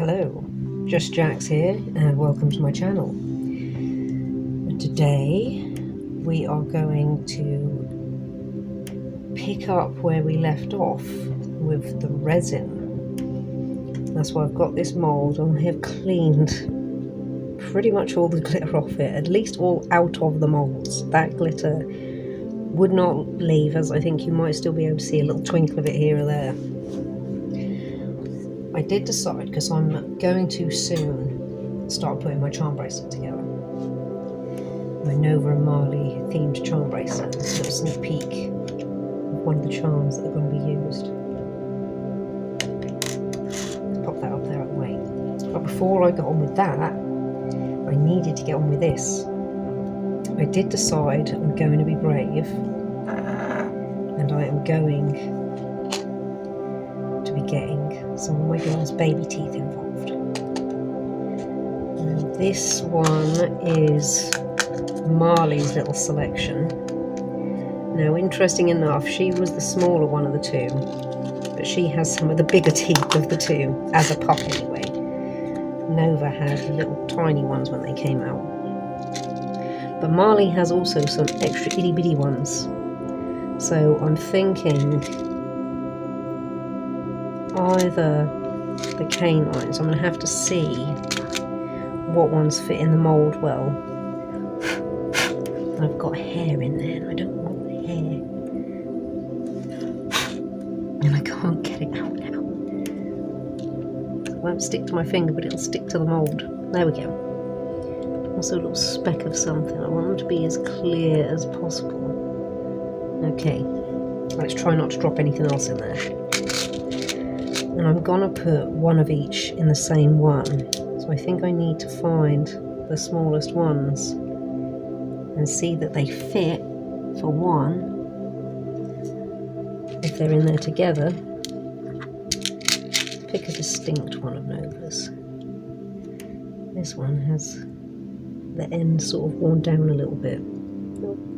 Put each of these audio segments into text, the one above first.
Hello, Just Jax here and welcome to my channel. Today we are going to pick up where we left off with the resin. That's why I've got this mould and I have cleaned pretty much all the glitter off it, at least all out of the moulds. That glitter would not leave, as I think you might still be able to see a little twinkle of it here or there. I did decide, because I'm going to soon start putting my charm bracelet together. My Nova and Marley themed charm bracelet. It's a little sneak peek of one of the charms that are going to be used. Let's pop that up there out of the way. But before I got on with that, I needed to get on with this. I did decide I'm going to be brave, and I am going to be getting some of my girls' baby teeth involved. And this one is Marley's little selection. Now, interesting enough, she was the smaller one of the two, but she has some of the bigger teeth of the two, as a pup anyway. Nova had little tiny ones when they came out. But Marley has also some extra itty bitty ones. So I'm thinking either the canines, I'm going to have to see what ones fit in the mould well. I've got hair in there and I don't want hair. And I can't get it out now. It won't stick to my finger, but it'll stick to the mould. There we go. Also a little speck of something. I want them to be as clear as possible. Okay, let's try not to drop anything else in there. And I'm gonna put one of each in the same one. So I think I need to find the smallest ones and see that they fit for one. If they're in there together, pick a distinct one of Nova's. This one has the end sort of worn down a little bit.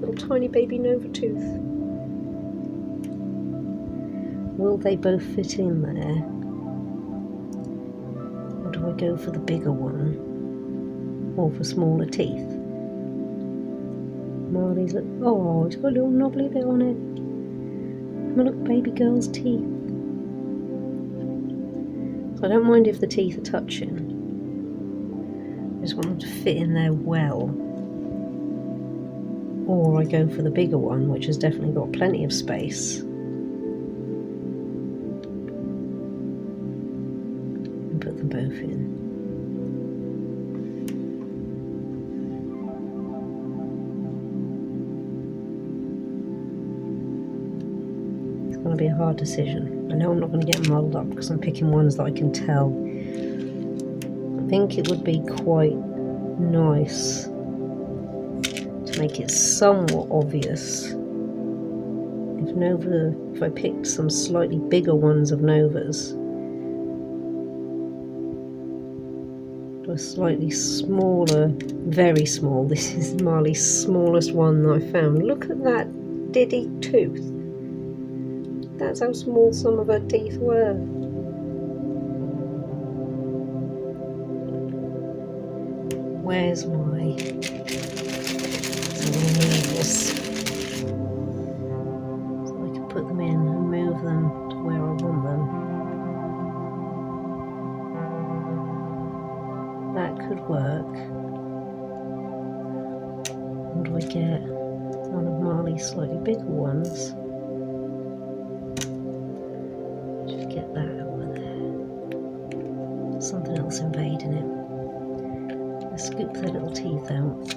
Little tiny baby Nova tooth. Will they both fit in there? Or do I go for the bigger one? Or for smaller teeth? Marley's look, oh, it's got a little knobbly bit on it. And look, baby girl's teeth. So I don't mind if the teeth are touching. I just want them to fit in there well. Or I go for the bigger one, which has definitely got plenty of space. And put them both in. It's going to be a hard decision. I know I'm not going to get them rolled up because I'm picking ones that I can tell. I think it would be quite nice to make it somewhat obvious if I picked some slightly bigger ones of Nova's, a slightly smaller, very small, this is Marley's smallest one that I found. Look at that diddy tooth. That's how small some of her teeth were. Where's my... So I'm going to need this. So I can put them in and move them to where I want them. That could work. Or do I get one of Marley's slightly bigger ones? Just get that over there. Something else invading it. Let's scoop their little teeth out.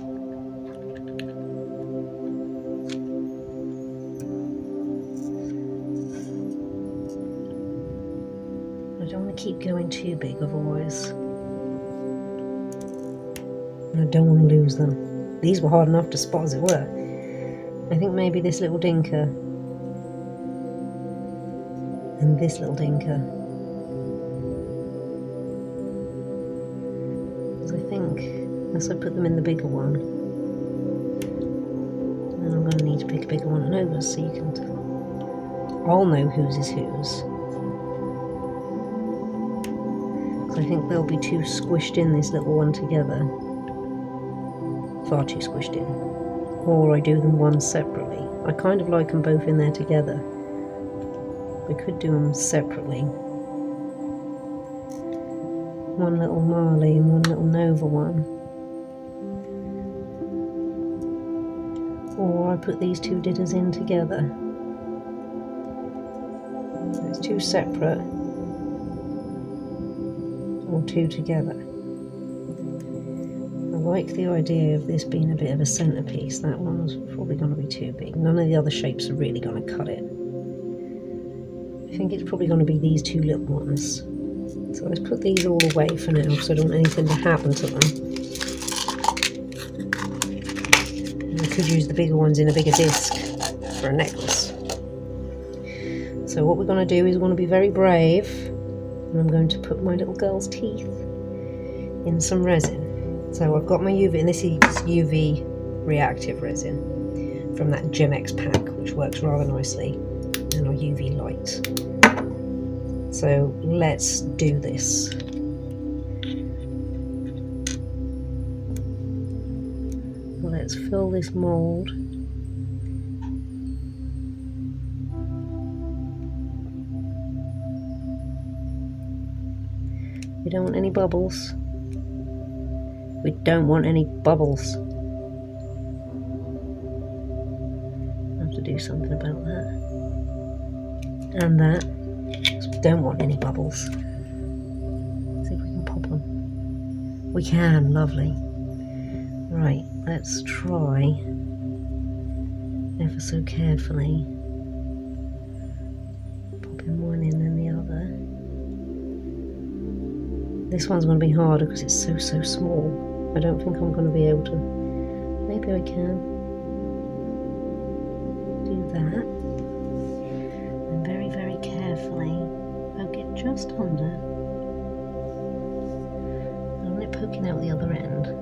I don't want to keep going too big otherwise. And I don't want to lose them. These were hard enough to spot as it were. I think maybe this little dinker and this little dinker. Unless I put them in the bigger one, then I'm going to need to pick a bigger one and over so you can tell. I'll know whose is whose. I think they'll be too squished in, this little one together. Far too squished in. Or I do them one separately. I kind of like them both in there together. We could do them separately. One little Marley and one little Nova one. Or I put these two didders in together. So it's two separate. Or two together. I like the idea of this being a bit of a centerpiece. That one's probably going to be too big. None of the other shapes are really going to cut it. I think it's probably going to be these two little ones. So let's put these all away for now, because I don't want anything to happen to them. And I could use the bigger ones in a bigger disc for a necklace. So what we're going to do is we're going to be very brave, and I'm going to put my little girl's teeth in some resin. So I've got my UV, and this is UV reactive resin from that Gemex pack, which works rather nicely, and our UV light. So let's do this. Let's fill this mold. We don't want any bubbles. We don't want any bubbles. I have to do something about that. And that. We don't want any bubbles. Let's see if we can pop them. We can, lovely. Right, let's try ever so carefully popping one in and the other. This one's going to be harder because it's so small. I don't think I'm going to be able to. Maybe I can do that. And very carefully poke it just under. I want it poking out the other end.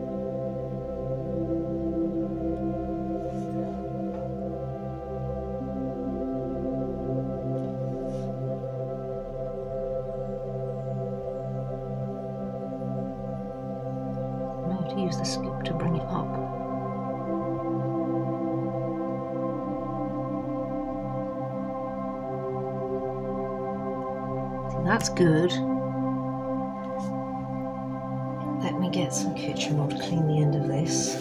To use the scoop to bring it up. So that's good. Let me get some kitchen roll to clean the end of this.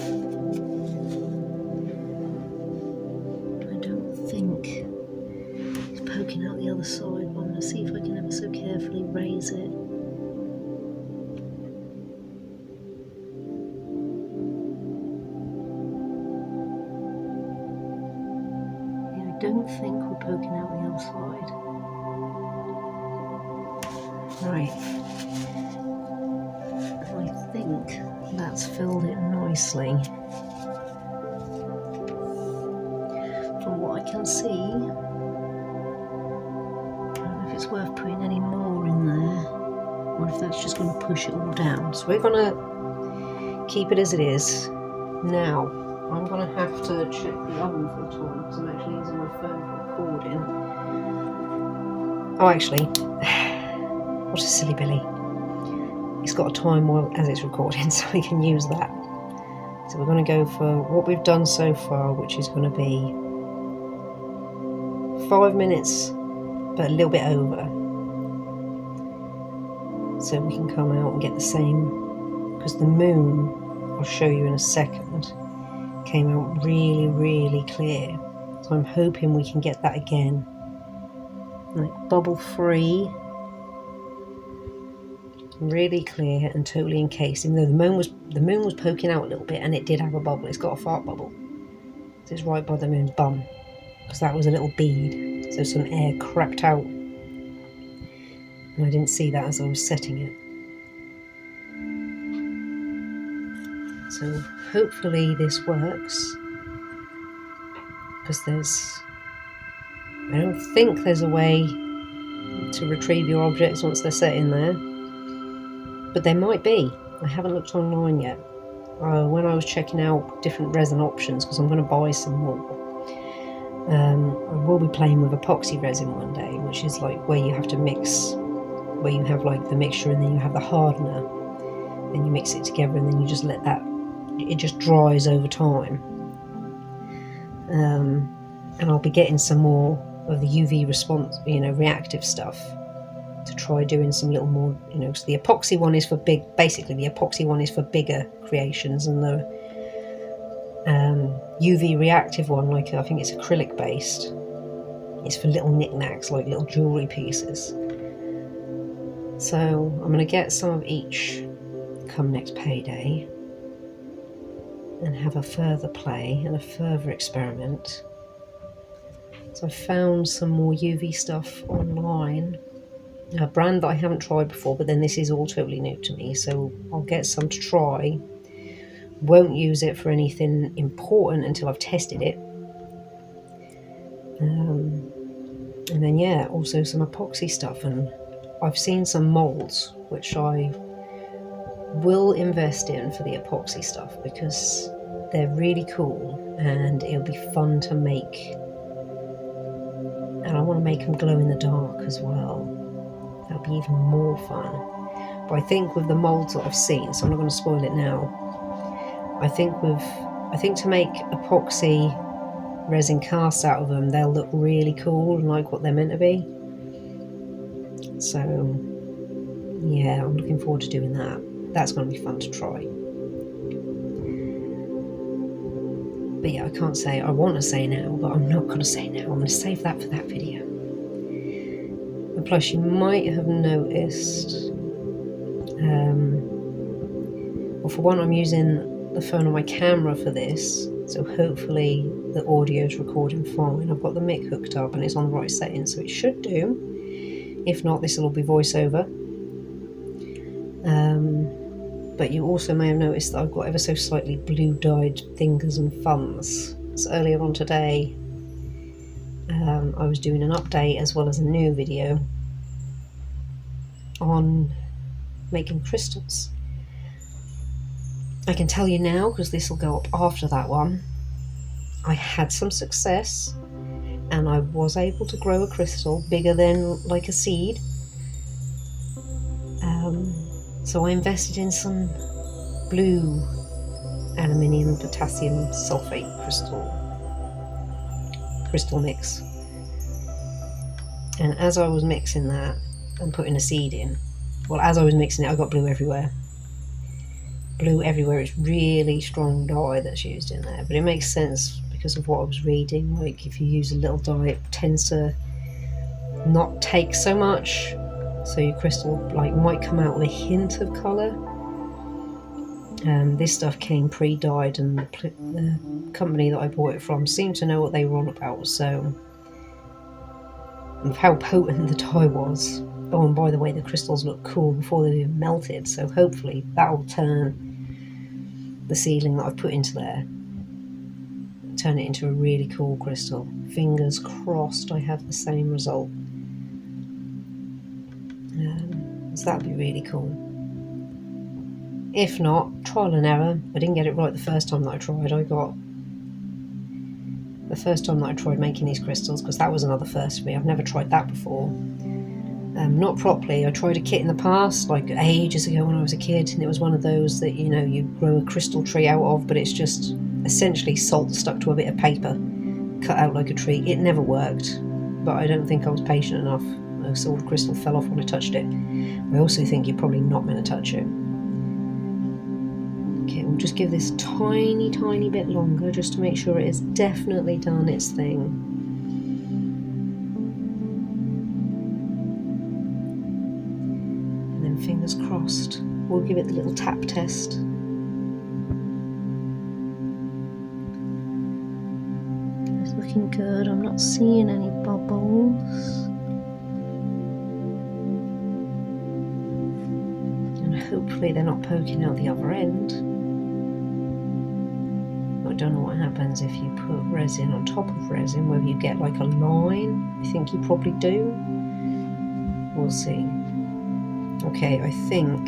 I don't think it's poking out the other side, but I'm going to see if I can ever so carefully raise it. I don't think we're poking out the other side. Right. I think that's filled it nicely. From what I can see, I don't know if it's worth putting any more in there, or if that's just going to push it all down. So we're going to keep it as it is. Now, I'm going to have to check the oven for a time because I'm actually using my phone for recording. Oh, actually, what a silly Billy. It's got a time while as it's recording, so we can use that. So we're going to go for what we've done so far, which is going to be 5 minutes, but a little bit over. So we can come out and get the same, because the moon, I'll show you in a second, came out really clear. So I'm hoping we can get that again. Like bubble free, really clear and totally encased. Even though the moon was poking out a little bit, and it did have a bubble. It's got a fart bubble. So it's right by the moon's bum, because that was a little bead. So some air crept out, and I didn't see that as I was setting it. So hopefully this works, because I don't think there's a way to retrieve your objects once they're set in there, but there might be. I haven't looked online yet. When I was checking out different resin options, because I'm going to buy some more, I will be playing with epoxy resin one day, which is like where you have to mix where you have like the mixture and then you have the hardener, and you mix it together and then you just let that, it just dries over time. And I'll be getting some more of the UV response, reactive stuff, to try doing some little more, so the epoxy one is for basically the epoxy one is for bigger creations, and the UV reactive one, like I think it's acrylic based, it's for little knickknacks, like little jewellery pieces. So I'm going to get some of each come next payday and have a further play and a further experiment. So I found some more UV stuff online, a brand that I haven't tried before, but then this is all totally new to me, so I'll get some to try. Won't use it for anything important until I've tested it. And then yeah, also some epoxy stuff, and I've seen some molds which I will invest in for the epoxy stuff because they're really cool and it'll be fun to make, and I want to make them glow in the dark as well. That'll be even more fun. But I think with the molds that I've seen, so I'm not going to spoil it now, I think to make epoxy resin casts out of them, they'll look really cool and like what they're meant to be. So yeah, I'm looking forward to doing that. That's going to be fun to try. But yeah, I can't say, I want to say now, but I'm not going to say now. I'm going to save that for that video. And plus you might have noticed, well, for one, I'm using the phone on my camera for this, so hopefully the audio's recording fine. I've got the mic hooked up and it's on the right settings, so it should do. If not, this will all be voiceover. But you also may have noticed that I've got ever so slightly blue dyed fingers and thumbs. So earlier on today, I was doing an update as well as a new video on making crystals. I can tell you now, because this will go up after that one, I had some success and I was able to grow a crystal bigger than like a seed. So I invested in some blue aluminium potassium sulfate crystal mix, and as I was mixing that and putting a seed in, well, as I was mixing it, I got blue everywhere. It's really strong dye that's used in there, but it makes sense because of what I was reading. Like if you use a little dye, it tends to not take so much, so your crystal like might come out with a hint of colour. This stuff came pre-dyed, and the company that I bought it from seemed to know what they were on about, so of how potent the dye was. Oh, and by the way, the crystals look cool before they've even melted, so hopefully that will turn the seedling that I've put into there, turn it into a really cool crystal. Fingers crossed I have the same result. So that'd be really cool. If not, trial and error. I didn't get it right the first time that I tried. The first time that I tried making these crystals, because that was another first for me. I've never tried that before. Not properly. I tried a kit in the past, like ages ago when I was a kid, and it was one of those that, you grow a crystal tree out of, but it's just essentially salt stuck to a bit of paper, cut out like a tree. It never worked, but I don't think I was patient enough. So the crystal fell off when I touched it. I also think you're probably not meant to touch it. Okay, we'll just give this tiny bit longer just to make sure it has definitely done its thing. And then fingers crossed, we'll give it the little tap test. It's looking good. I'm not seeing any bubbles. Hopefully they're not poking out the other end. I don't know what happens if you put resin on top of resin, whether you get like a line. I think you probably do. We'll see. Okay, I think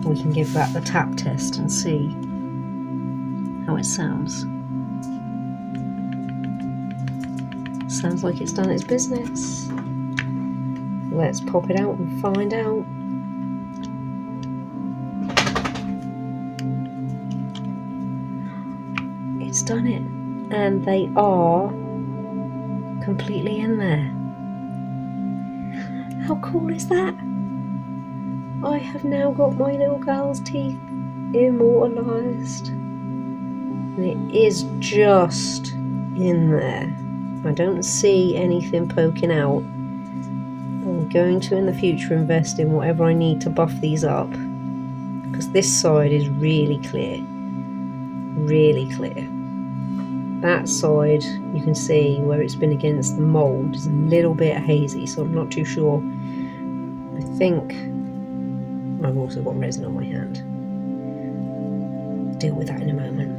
we can give that the tap test and see how it sounds. Sounds like it's done its business. let's pop it out and find out. It's done it, and they are completely in there. How cool is that? I have now got my little girl's teeth immortalised, and it is just in there. I don't see anything poking out. I'm going to in the future invest in whatever I need to buff these up, because this side is really clear, really clear. That side, you can see where it's been against the mould, is a little bit hazy, so I'm not too sure. I think I've also got resin on my hand. I'll deal with that in a moment.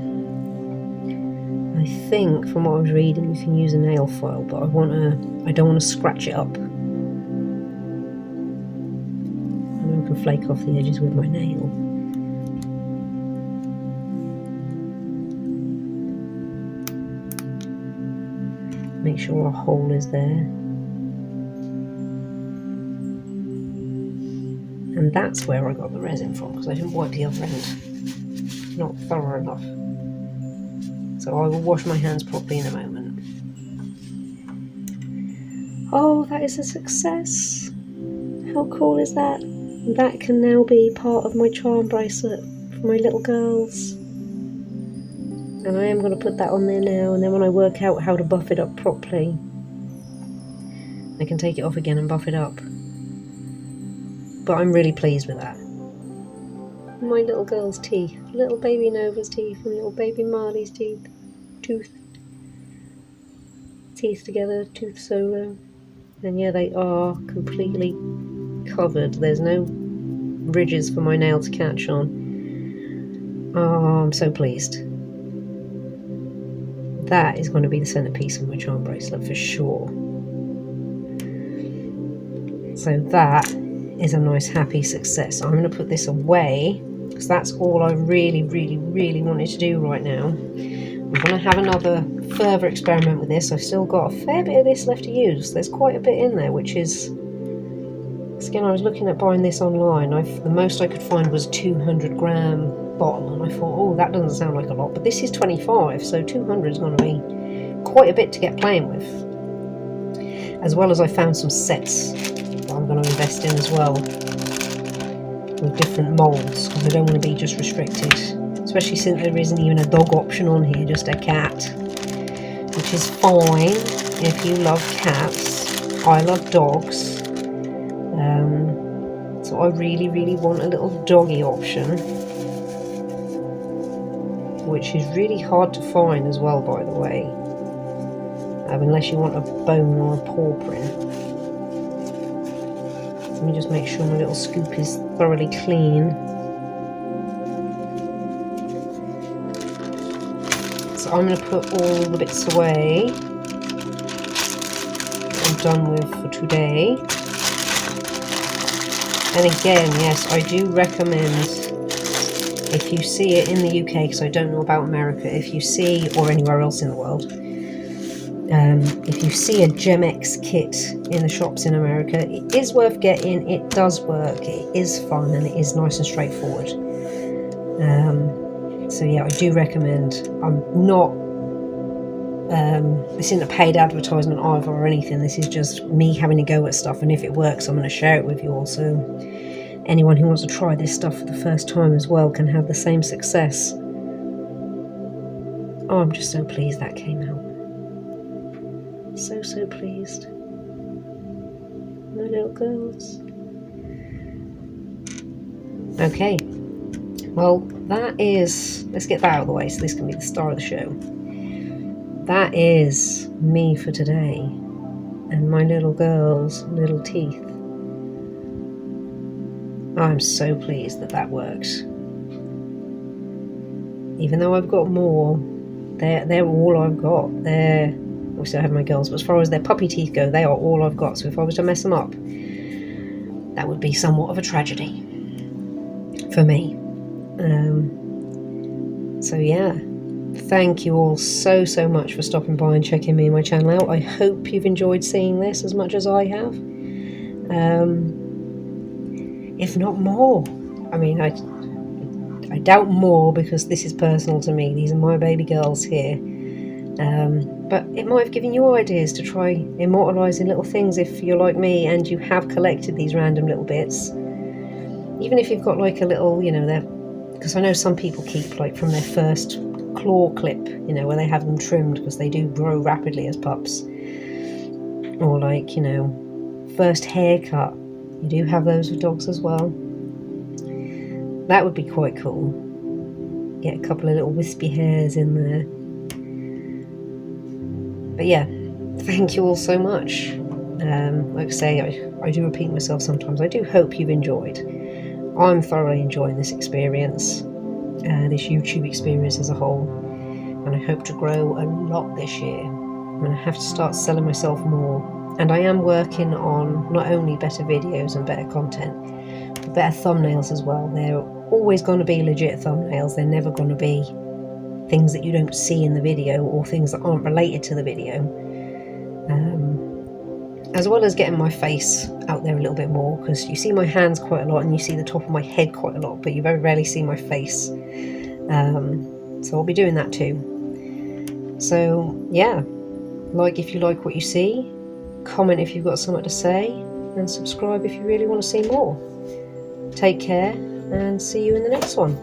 I think from what I was reading you can use a nail file, but I don't want to scratch it up. And I can flake off the edges with my nail. Make sure our hole is there. And that's where I got the resin from, because I didn't wipe the other end. Not thorough enough. So I will wash my hands properly in a moment. Oh, that is a success. How cool is that? That can now be part of my charm bracelet for my little girls. And I am going to put that on there now, and then when I work out how to buff it up properly, I can take it off again and buff it up. But I'm really pleased with that. My little girl's teeth, little baby Nova's teeth and little baby Marley's teeth together, tooth solo. And yeah, they are completely covered. There's no ridges for my nail to catch on. Oh, I'm so pleased. That is going to be the centerpiece of my charm bracelet for sure. So that is a nice happy success. I'm going to put this away because that's all I really wanted to do right now. I'm going to have another further experiment with this. I've still got a fair bit of this left to use. There's quite a bit in there, which is, again, I was looking at buying this online. The most I could find was 200 gram bottle, and I thought, oh, that doesn't sound like a lot, but this is 25, so 200 is going to be quite a bit to get playing with. As well as I found some sets that I'm going to invest in as well, with different moulds, because I don't want to be just restricted, especially since there isn't even a dog option on here, just a cat, which is fine if you love cats. I love dogs, so I really want a little doggy option, which is really hard to find as well, by the way, unless you want a bone or a paw print. Let me just make sure my little scoop is thoroughly clean. So I'm going to put all the bits away that I'm done with for today. And again, yes, I do recommend, if you see it in the UK, because I don't know about America, if you see, or anywhere else in the world, if you see a Gemex kit in the shops in America, it is worth getting. It does work, it is fun, and it is nice and straightforward. So yeah, I do recommend. I'm not, this isn't a paid advertisement either or anything. This is just me having a go at stuff, and if it works, I'm going to share it with you all. So anyone who wants to try this stuff for the first time as well can have the same success. Oh, I'm just so pleased that came out. So pleased. My little girls. Okay, well, that is, let's get that out of the way so this can be the star of the show. That is me for today and my little girl's little teeth. I'm so pleased that that works. Even though I've got more, they're all I've got. Obviously I have my girls, but as far as their puppy teeth go, they are all I've got. So if I was to mess them up, that would be somewhat of a tragedy for me. So yeah, thank you all so much for stopping by and checking me and my channel out. I hope you've enjoyed seeing this as much as I have. if not more. I mean, I doubt more, because this is personal to me. These are my baby girls here. But it might have given you ideas to try immortalising little things if you're like me and you have collected these random little bits. Even if you've got like a little, you know, because I know some people keep like from their first claw clip, you know, where they have them trimmed because they do grow rapidly as pups. Or like, you know, first haircut. You do have those with dogs as well. That would be quite cool. Get a couple of little wispy hairs in there. But yeah, thank you all so much. Like I say, I do repeat myself sometimes. I do hope you've enjoyed. I'm thoroughly enjoying this experience, this YouTube experience as a whole, and I hope to grow a lot this year. I'm going to have to start selling myself more, and I am working on not only better videos and better content, but better thumbnails as well. They're always going to be legit thumbnails. They're never going to be things that you don't see in the video or things that aren't related to the video. As well as getting my face out there a little bit more, because you see my hands quite a lot and you see the top of my head quite a lot, but you very rarely see my face. So I'll be doing that too. So yeah, like if you like what you see, comment if you've got something to say, and subscribe if you really want to see more. Take care, and see you in the next one.